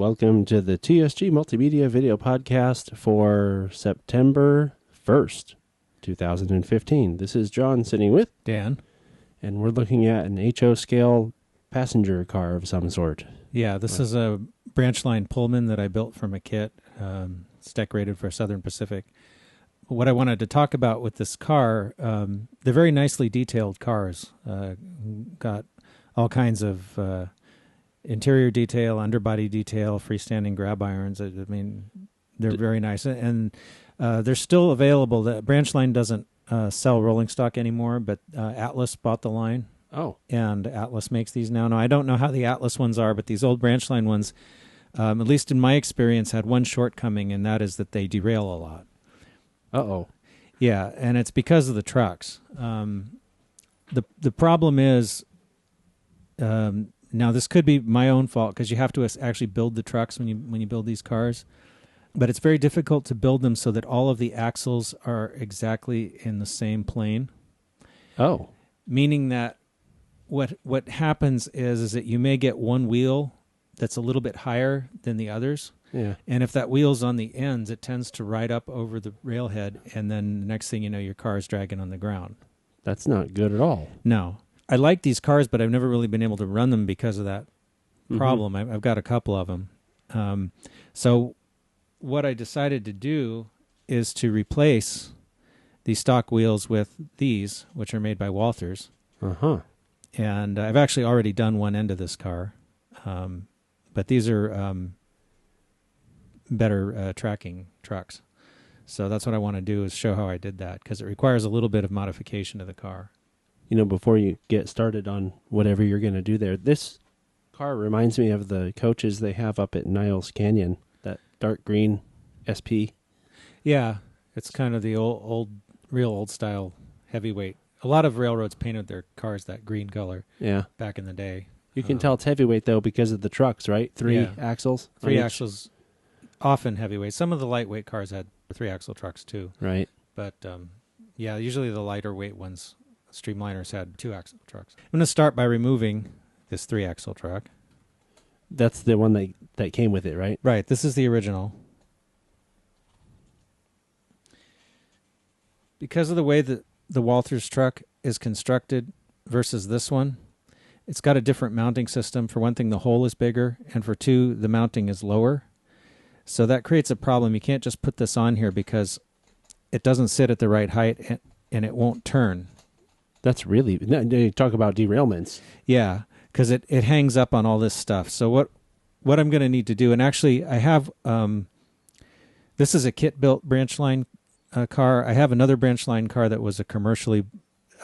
welcome to the TSG Multimedia video podcast for September 1st, 2015. This is John sitting with Dan. And we're looking at an HO scale passenger car of some sort. Yeah, this is a Branchline Pullman that I built from a kit. It's decorated for Southern Pacific. What I wanted to talk about with this car, they're very nicely detailed cars. Got all kinds of interior detail, underbody detail, freestanding grab irons. I mean, they're very nice. And they're still available. The Branchline doesn't sell rolling stock anymore, but Atlas bought the line. Oh. And Atlas makes these now. Now, I don't know how the Atlas ones are, but these old Branchline ones, at least in my experience, had one shortcoming, and that is that they derail a lot. Uh-oh. Yeah, and it's because of the trucks. The problem is, now this could be my own fault because you have to actually build the trucks when you build these cars, but it's very difficult to build them so that all of the axles are exactly in the same plane. Oh. Meaning that what happens is that you may get one wheel that's a little bit higher than the others. Yeah. And if that wheel's on the ends, it tends to ride up over the railhead, and then the next thing you know, your car is dragging on the ground. That's not good at all. No. I like these cars, but I've never really been able to run them because of that problem. I've got a couple of them. So what I decided to do is to replace the stock wheels with these, which are made by Walthers. Uh-huh. And I've actually already done one end of this car. But these are better tracking trucks. So that's what I want to do is show how I did that because it requires a little bit of modification to the car. You know, before you get started on whatever you're going to do there, this car reminds me of the coaches they have up at Niles Canyon, that dark green SP. Yeah, it's kind of the real old style heavyweight. A lot of railroads painted their cars that green color. Yeah. Back in the day. You can tell it's heavyweight, though, because of the trucks, right? Three axles? Three axles, often heavyweight. Some of the lightweight cars had three-axle trucks, too. Right. But, yeah, usually the lighter weight ones, Streamliners, had two-axle trucks. I'm going to start by removing this three-axle truck. That's the one that came with it, right? Right. This is the original. Because of the way that the Walthers truck is constructed versus this one, it's got a different mounting system. For one thing, the hole is bigger, and for two, the mounting is lower. So that creates a problem. You can't just put this on here because it doesn't sit at the right height, and it won't turn. That's really... You talk about derailments. Yeah, because it hangs up on all this stuff. So what I'm going to need to do, and actually I have... this is a kit-built Branchline car. I have another Branchline car that was a commercially...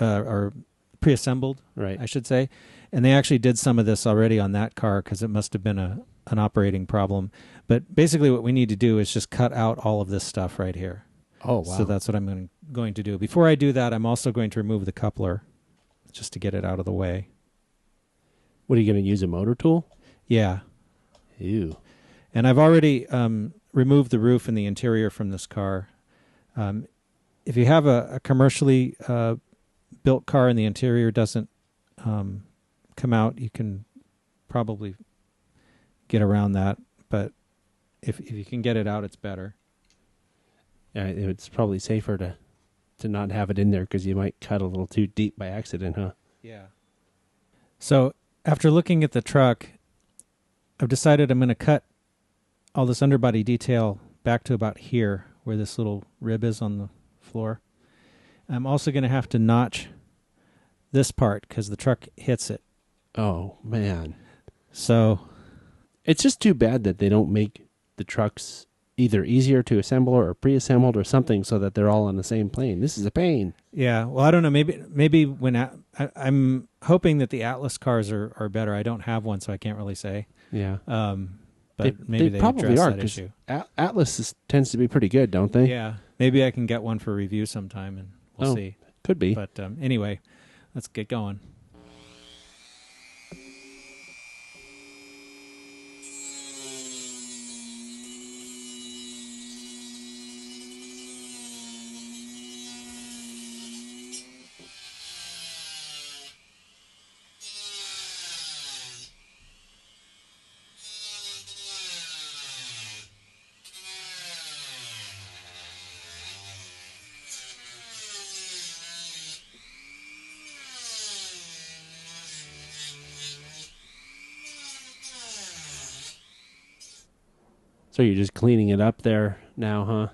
or pre-assembled, right? I should say. And they actually did some of this already on that car because it must have been an operating problem. But basically what we need to do is just cut out all of this stuff right here. Oh, wow. So that's what I'm going to do. Before I do that, I'm also going to remove the coupler just to get it out of the way. What, are you going to use a motor tool? Yeah. Ew. And I've already removed the roof and the interior from this car. If you have a commercially built car and the interior doesn't come out, you can probably get around that, but if you can get it out, it's better. Yeah, it's probably safer to not have it in there because you might cut a little too deep by accident, huh? Yeah. So after looking at the truck, I've decided I'm going to cut all this underbody detail back to about here where this little rib is on the floor. I'm also going to have to notch this part because the truck hits it. Oh, man. So it's just too bad that they don't make the trucks either easier to assemble or pre-assembled or something so that they're all on the same plane. This is a pain. Yeah. Well, I don't know. Maybe when I'm hoping that the Atlas cars are better. I don't have one, so I can't really say. Yeah. But maybe they probably address are, that issue. Atlas tends to be pretty good, don't they? Yeah. Maybe I can get one for review sometime, and we'll see. Could be. But anyway, let's get going. So you're just cleaning it up there now, huh?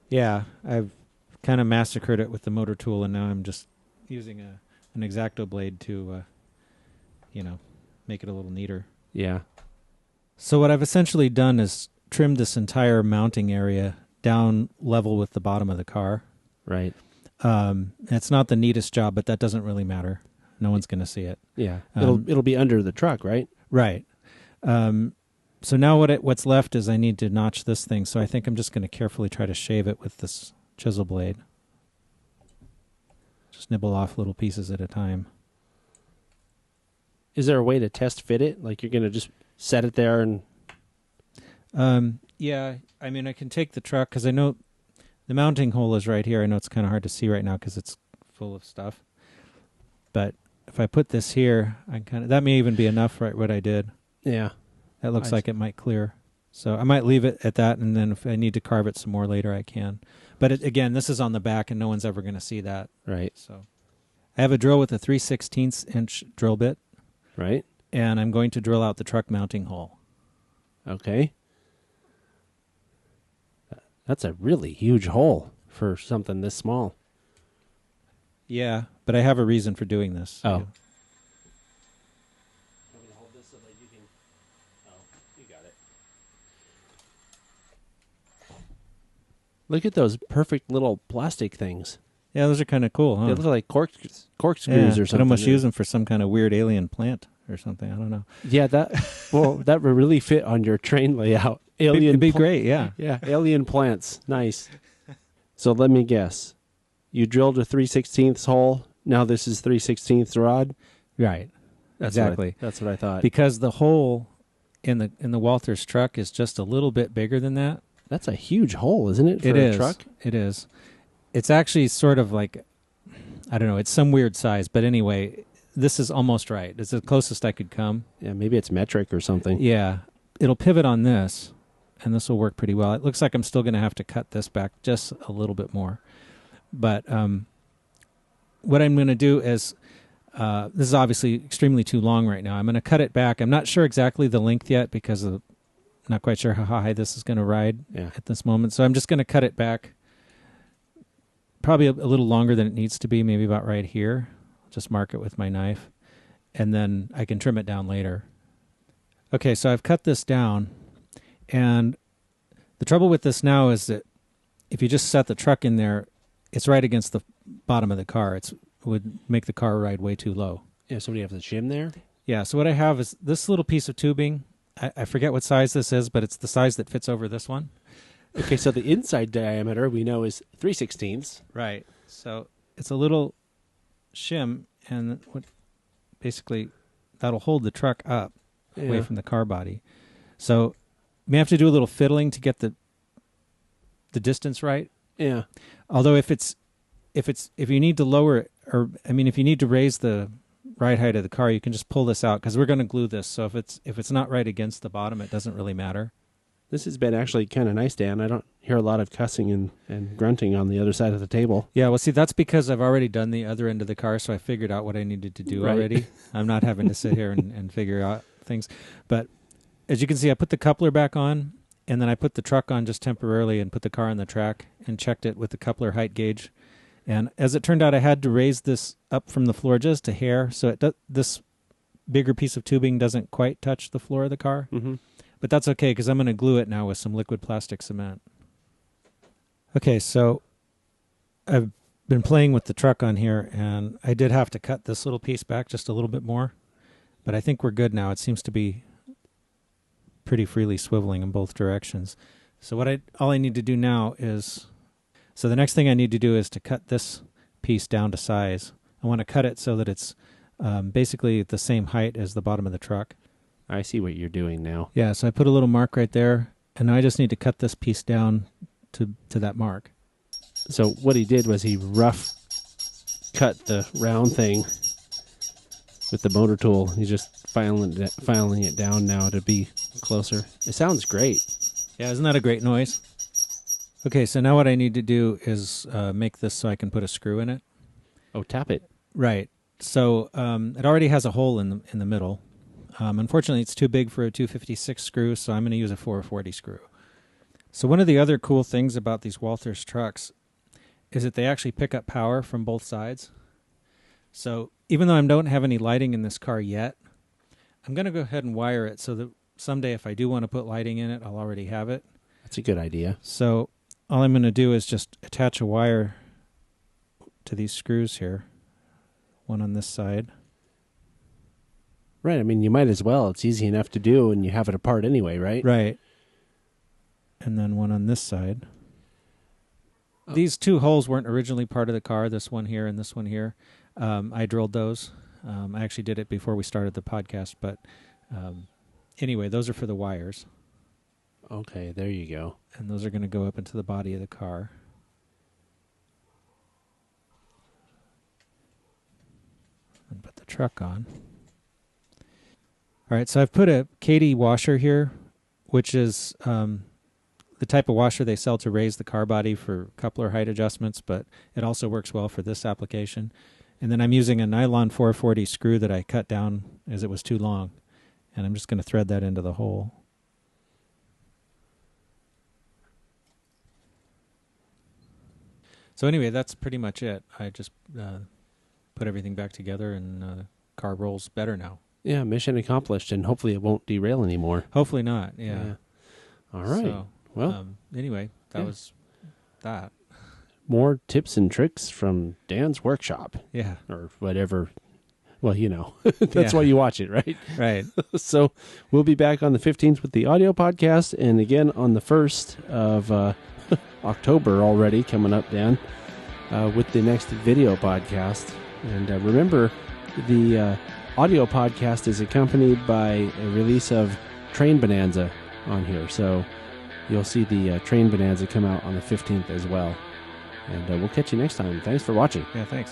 Yeah, I've kind of massacred it with the motor tool, and now I'm just using an X-Acto blade to, make it a little neater. Yeah. So what I've essentially done is trimmed this entire mounting area down level with the bottom of the car. Right. It's not the neatest job, but that doesn't really matter. No one's going to see it. Yeah. It'll be under the truck, right? Right. So now what's left is I need to notch this thing. So I think I'm just going to carefully try to shave it with this chisel blade. Just nibble off little pieces at a time. Is there a way to test fit it? Like you're going to just set it there and... Yeah, I mean, I can take the truck because I know the mounting hole is right here. I know it's kind of hard to see right now because it's full of stuff. But if I put this here, that may even be enough, right, what I did. Yeah. That looks like it might clear. So I might leave it at that, and then if I need to carve it some more later, I can. But again, this is on the back, and no one's ever going to see that. Right. So I have a drill with a 3/16" drill bit. Right. And I'm going to drill out the truck mounting hole. Okay. That's a really huge hole for something this small. Yeah, but I have a reason for doing this. Oh. Yeah. I'm going to hold this so that you can... Oh, you got it. Look at those perfect little plastic things. Yeah, those are kind of cool, huh? They look like corkscrews or something. I'd almost use them for some kind of weird alien plant or something. I don't know. Yeah, that would really fit on your train layout. It'd be great, yeah. Yeah, alien plants. Nice. So let me guess. You drilled a 3/16 hole. Now this is 3/16 rod. Right. Exactly. That's what I thought. Because the hole in the Walters truck is just a little bit bigger than that. That's a huge hole, isn't it? For It a is. truck? It is. It's actually sort of like, I don't know, it's some weird size. But anyway, this is almost right. It's the closest I could come. Yeah, maybe it's metric or something. Yeah. It'll pivot on this, and this will work pretty well. It looks like I'm still going to have to cut this back just a little bit more. But what I'm going to do is, this is obviously extremely too long right now. I'm going to cut it back. I'm not sure exactly the length yet because I'm not quite sure how high this is going to ride at this moment. So I'm just going to cut it back probably a little longer than it needs to be, maybe about right here. Just mark it with my knife, and then I can trim it down later. Okay, so I've cut this down, and the trouble with this now is that if you just set the truck in there, it's right against the bottom of the car. It would make the car ride way too low. Yeah, so do you have the shim there? Yeah, so what I have is this little piece of tubing. I forget what size this is, but it's the size that fits over this one. Okay, so the inside diameter we know is 3/16. Right. So it's a little shim, and basically that'll hold the truck up away from the car body. So you may have to do a little fiddling to get the distance right. Yeah. Although if you need to lower it, if you need to raise the ride height of the car, you can just pull this out because we're going to glue this. So if it's not right against the bottom, it doesn't really matter. This has been actually kind of nice, Dan. I don't hear a lot of cussing and grunting on the other side of the table. Yeah, well, see, that's because I've already done the other end of the car, so I figured out what I needed to do already. I'm not having to sit here and figure out things. But as you can see, I put the coupler back on, and then I put the truck on just temporarily and put the car on the track and checked it with the coupler height gauge. And as it turned out, I had to raise this up from the floor just a hair, so this bigger piece of tubing doesn't quite touch the floor of the car. Mm-hmm. But that's okay because I'm going to glue it now with some liquid plastic cement. Okay, so I've been playing with the truck on here, and I did have to cut this little piece back just a little bit more. But I think we're good now. It seems to be pretty freely swiveling in both directions. So all I need to do now is... So the next thing I need to do is to cut this piece down to size. I want to cut it so that it's basically the same height as the bottom of the truck. I see what you're doing now. Yeah, so I put a little mark right there, and now I just need to cut this piece down to that mark. So what he did was he rough cut the round thing with the motor tool. He's just filing it down now to be closer. It sounds great. Yeah, isn't that a great noise? Okay, so now what I need to do is make this so I can put a screw in it. Oh, tap it. Right. So it already has a hole in the middle. Unfortunately, it's too big for a 256 screw, so I'm going to use a 440 screw. So one of the other cool things about these Walthers trucks is that they actually pick up power from both sides. So even though I don't have any lighting in this car yet, I'm going to go ahead and wire it so that someday if I do want to put lighting in it, I'll already have it. That's a good idea. So all I'm going to do is just attach a wire to these screws here. One on this side. Right. I mean, you might as well. It's easy enough to do, and you have it apart anyway, right? Right. And then one on this side. Oh. These two holes weren't originally part of the car, this one here and this one here. I drilled those. I actually did it before we started the podcast, but anyway, those are for the wires. Okay, there you go. And those are going to go up into the body of the car. And put the truck on. All right, so I've put a Kadee washer here, which is the type of washer they sell to raise the car body for coupler height adjustments, but it also works well for this application. And then I'm using a nylon 440 screw that I cut down as it was too long. And I'm just going to thread that into the hole. So anyway, that's pretty much it. I just put everything back together, and the car rolls better now. Yeah, mission accomplished, and hopefully it won't derail anymore. Hopefully not, yeah. All right. So, well, anyway, that was that. More tips and tricks from Dan's workshop. Yeah. Or whatever. Well, you know, that's why you watch it, right? Right. So we'll be back on the 15th with the audio podcast, and again on the 1st of October already coming up, Dan, with the next video podcast. And remember, the audio podcast is accompanied by a release of Train Bonanza on here. So you'll see the Train Bonanza come out on the 15th as well. And we'll catch you next time. Thanks for watching. Yeah, thanks.